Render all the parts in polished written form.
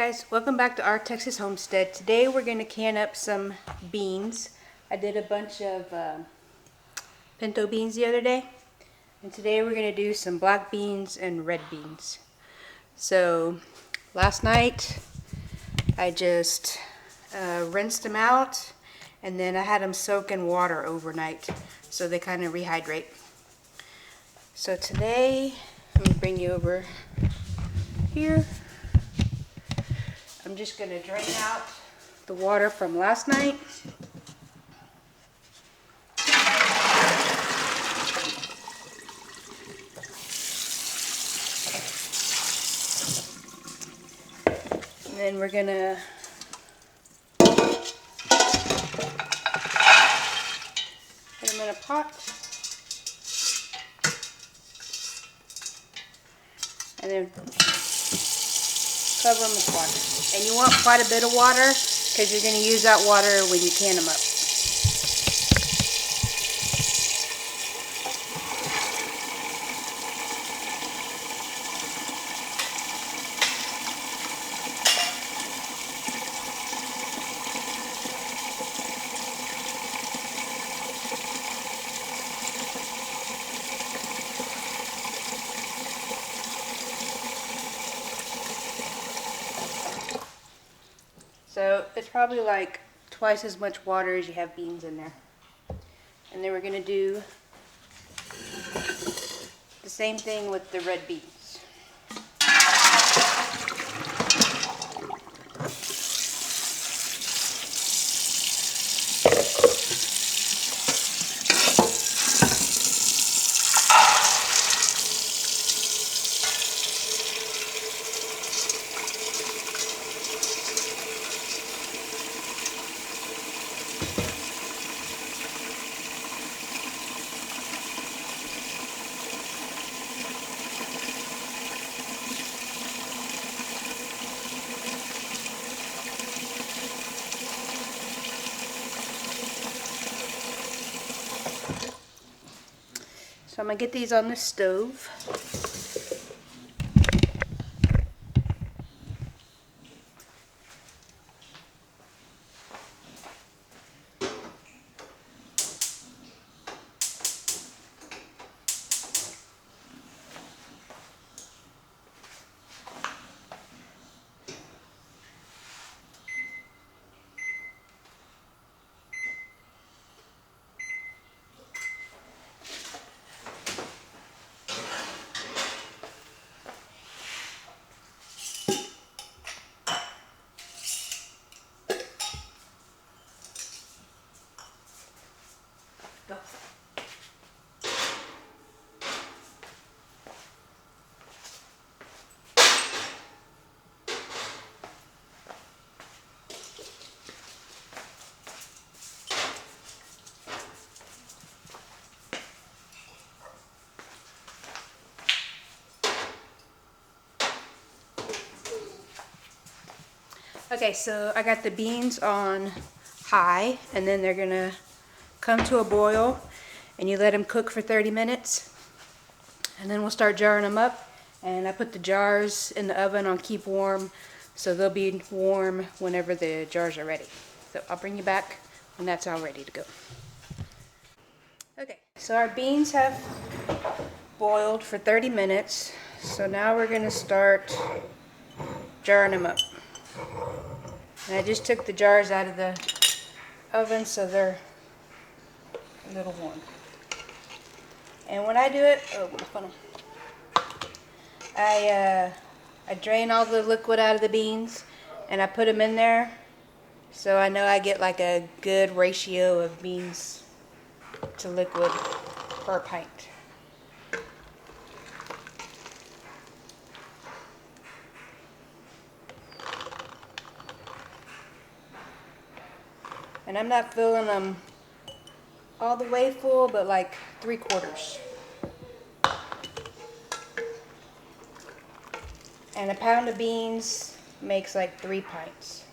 Guys, welcome back to our Texas homestead. Today we're going to can up some beans. I did a bunch of pinto beans the other day, and today we're going to do some black beans and red beans. So last night I just rinsed them out, and then I had them soak in water overnight so they kind of rehydrate. So today, let me bring you over here. I'm just going to drain out the water from last night. And then we're going to put them in a pot. And then cover them with water. And you want quite a bit of water because you're going to use that water when you can them up. So it's probably like twice as much water as you have beans in there. And then we're going to do the same thing with the red beans. So I'm going to get these on the stove. Go. Okay, so I got the beans on high, and then they're gonna come to a boil, and you let them cook for 30 minutes, and then we'll start jarring them up. And I put the jars in the oven on keep warm, so they'll be warm whenever the jars are ready. So I'll bring you back when that's all ready to go. Okay, so our beans have boiled for 30 minutes, so now we're gonna start jarring them up. And I just took the jars out of the oven so they're a little warm. And when I do it, oh, my funnel. I drain all the liquid out of the beans and I put them in there, so I know I get like a good ratio of beans to liquid per pint. And I'm not filling them all the way full, but like 3/4. And a pound of beans makes like 3 pints.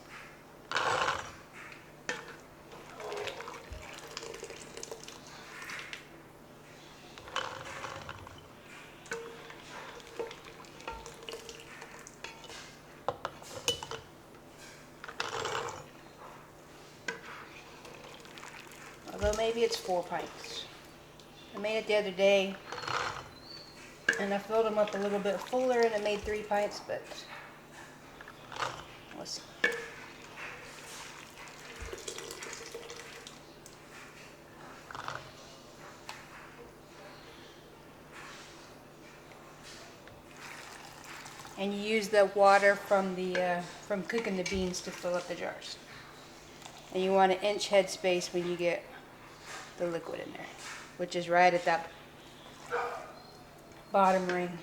Although maybe it's 4 pints. I made it the other day and I filled them up a little bit fuller and I made 3 pints, but we'll see. And you use the water from from cooking the beans to fill up the jars. And you want an inch head space when you get the liquid in there, which is right at that bottom ring.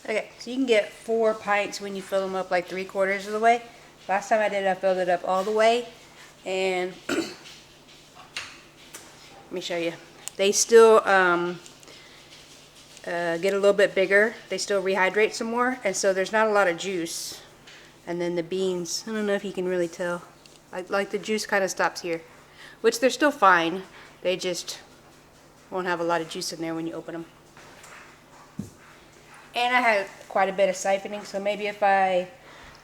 Okay, so you can get 4 pints when you fill them up like 3/4 of the way. Last time I did it, I filled it up all the way, and let me show you. They still get a little bit bigger. They still rehydrate some more, and so there's not a lot of juice. And then the beans, I don't know if you can really tell. Like the juice kind of stops here, which they're still fine. They just won't have a lot of juice in there when you open them. And I had quite a bit of siphoning, so maybe if I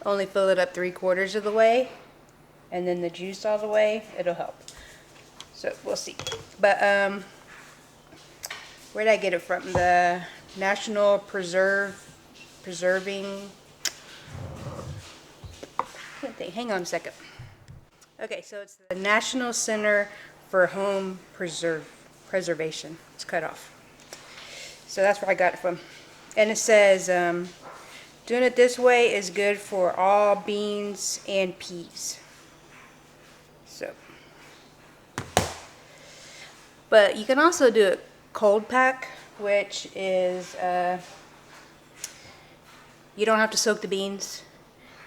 only fill it up 3/4 of the way and then the juice all the way, it'll help. So we'll see. But where did I get it from? The National Preserving. Hang on a second. Okay, so it's the National Center for Home Preservation. It's cut off. So that's where I got it from. And it says, doing it this way is good for all beans and peas. So, but you can also do it cold pack, which is, you don't have to soak the beans.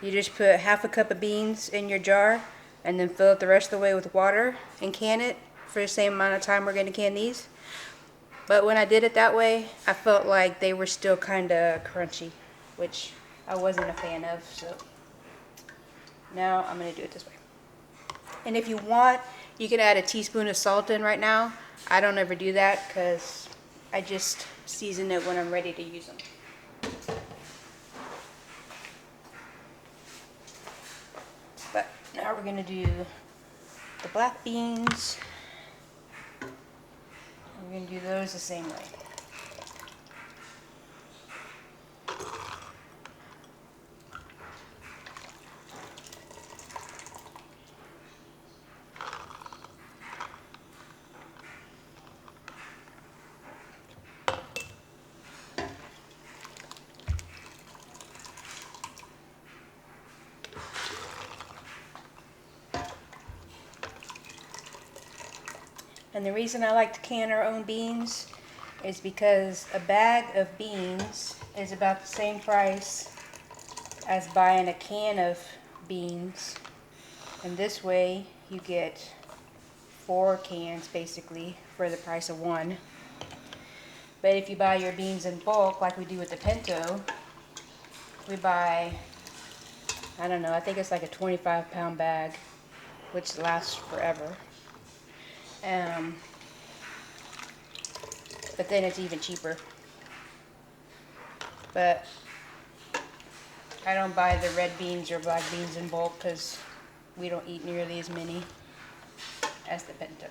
You just put 1/2 cup of beans in your jar and then fill it the rest of the way with water and can it for the same amount of time we're going to can these. But when I did it that way, I felt like they were still kind of crunchy, which I wasn't a fan of. So now I'm going to do it this way. And if you want, you can add a teaspoon of salt in right now. I don't ever do that because I just season it when I'm ready to use them. But now we're going to do the black beans. We're going to do those the same way. And the reason I like to can our own beans is because a bag of beans is about the same price as buying a can of beans. And this way you get 4 cans basically for the price of 1. But if you buy your beans in bulk like we do with the pinto, we buy, I don't know, I think it's like a 25-pound bag, which lasts forever. But then it's even cheaper. But I don't buy the red beans or black beans in bulk because we don't eat nearly as many as the pinto.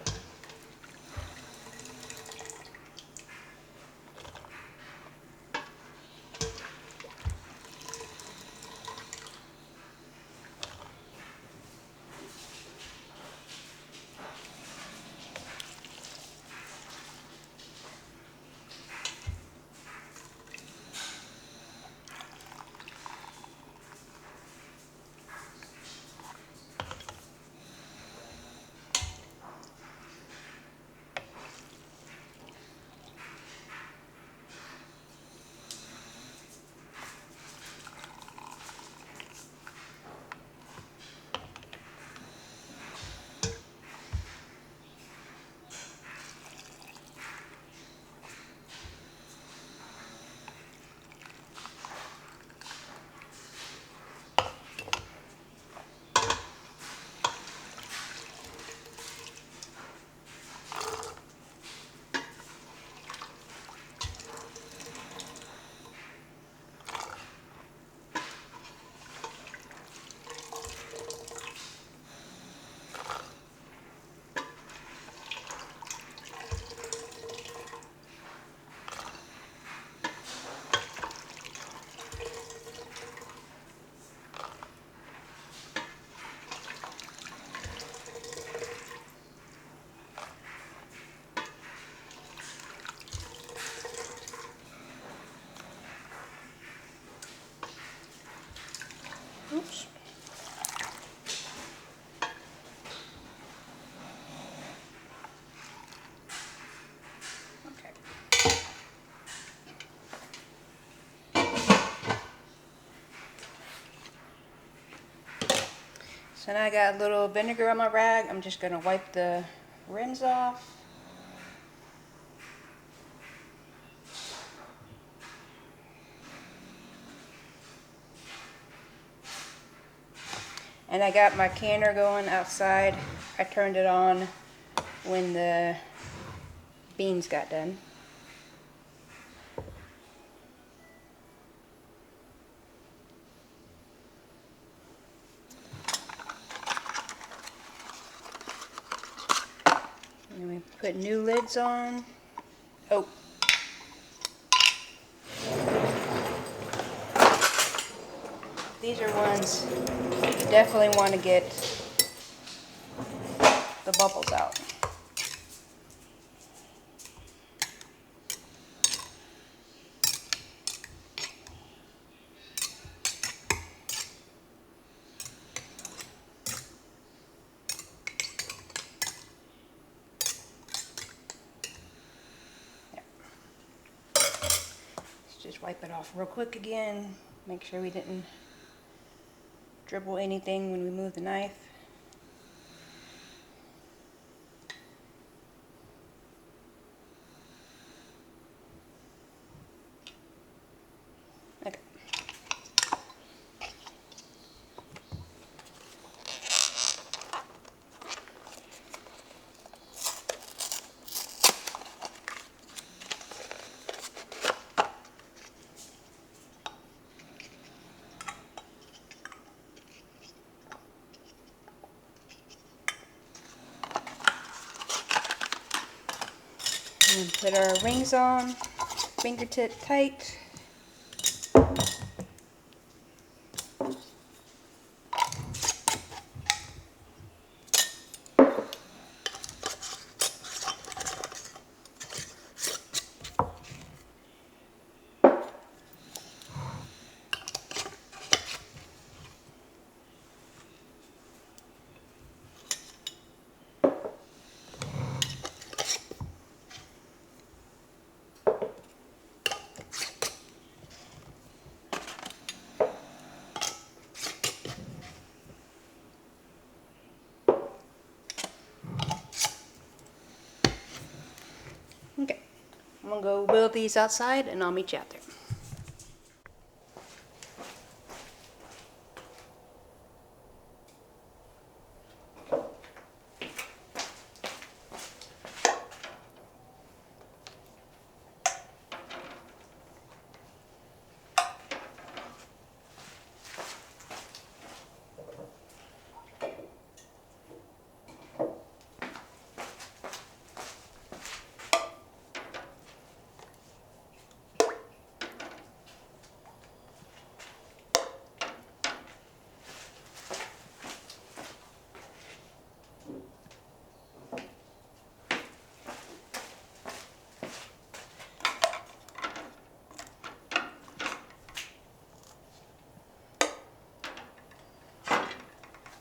So now I got a little vinegar on my rag. I'm just going to wipe the rims off. And I got my canner going outside. I turned it on when the beans got done. And we put new lids on. Oh. These are ones you definitely want to get the bubbles out. Just wipe it off real quick again. Make sure we didn't dribble anything when we move the knife. Okay. And put our rings on, fingertip tight. Okay, I'm gonna go build these outside and I'll meet you out there.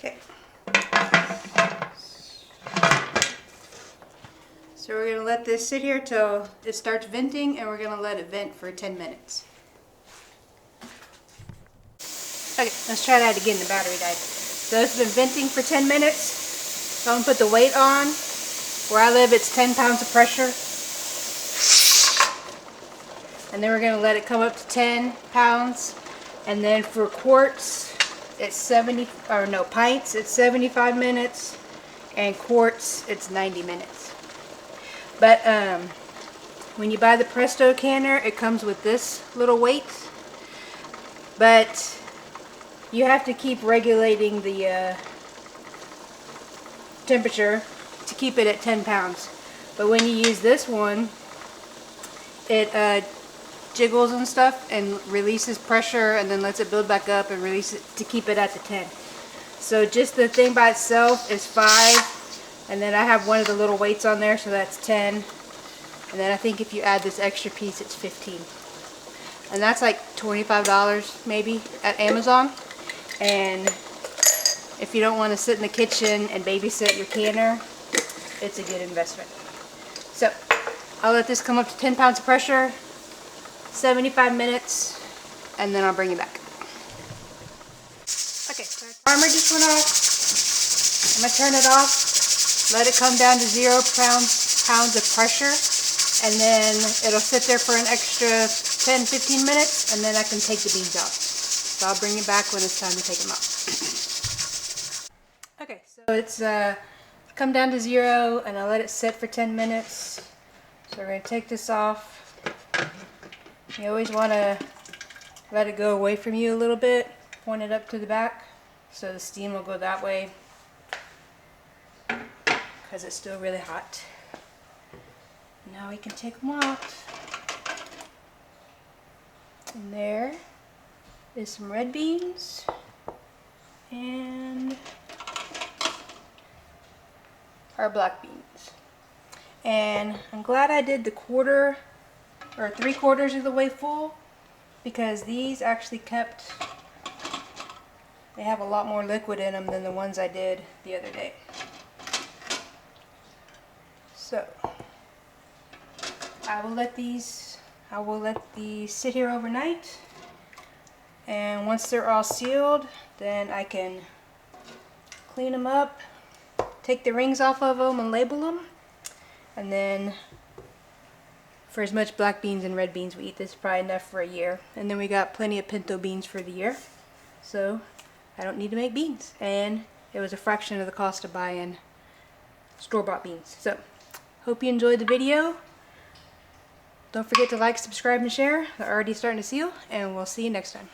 Okay. So we're going to let this sit here till it starts venting, and we're going to let it vent for 10 minutes. Okay, let's try that again. The battery died. So it's been venting for 10 minutes. So I'm going to put the weight on. Where I live, it's 10 pounds of pressure. And then we're going to let it come up to 10 pounds. And then for quarts, it's pints, it's 75 minutes. And quarts, it's 90 minutes. But when you buy the Presto canner, it comes with this little weight. But you have to keep regulating the temperature to keep it at 10 pounds. But when you use this one, it jiggles and stuff and releases pressure and then lets it build back up and release it to keep it at the 10. So just the thing by itself is 5, and then I have one of the little weights on there, so that's 10. And then I think if you add this extra piece, it's 15. And that's like $25 maybe at Amazon. And if you don't want to sit in the kitchen and babysit your canner, it's a good investment. So I'll let this come up to 10 pounds of pressure, 75 minutes, and then I'll bring you back. Okay, so our timer just went off. I'm going to turn it off, let it come down to 0 pounds of pressure, and then it'll sit there for an extra 10-15 minutes, and then I can take the beans out. So I'll bring it back when it's time to take them out. Okay, so it's come down to 0, and I'll let it sit for 10 minutes. So we're going to take this off. You always want to let it go away from you a little bit, point it up to the back, so the steam will go that way, because it's still really hot. Now we can take them out. And there is some red beans and our black beans. And I'm glad I did the 1/4 or 3/4 of the way full, because these actually they have a lot more liquid in them than the ones I did the other day. So I will let these sit here overnight, and once they're all sealed, then I can clean them up, take the rings off of them and label them, and then for as much black beans and red beans we eat, this is probably enough for a year. And then we got plenty of pinto beans for the year, so I don't need to make beans, and it was a fraction of the cost of buying store-bought beans. So hope you enjoyed the video. Don't forget to like, subscribe, and share. They're already starting to seal, and we'll see you next time.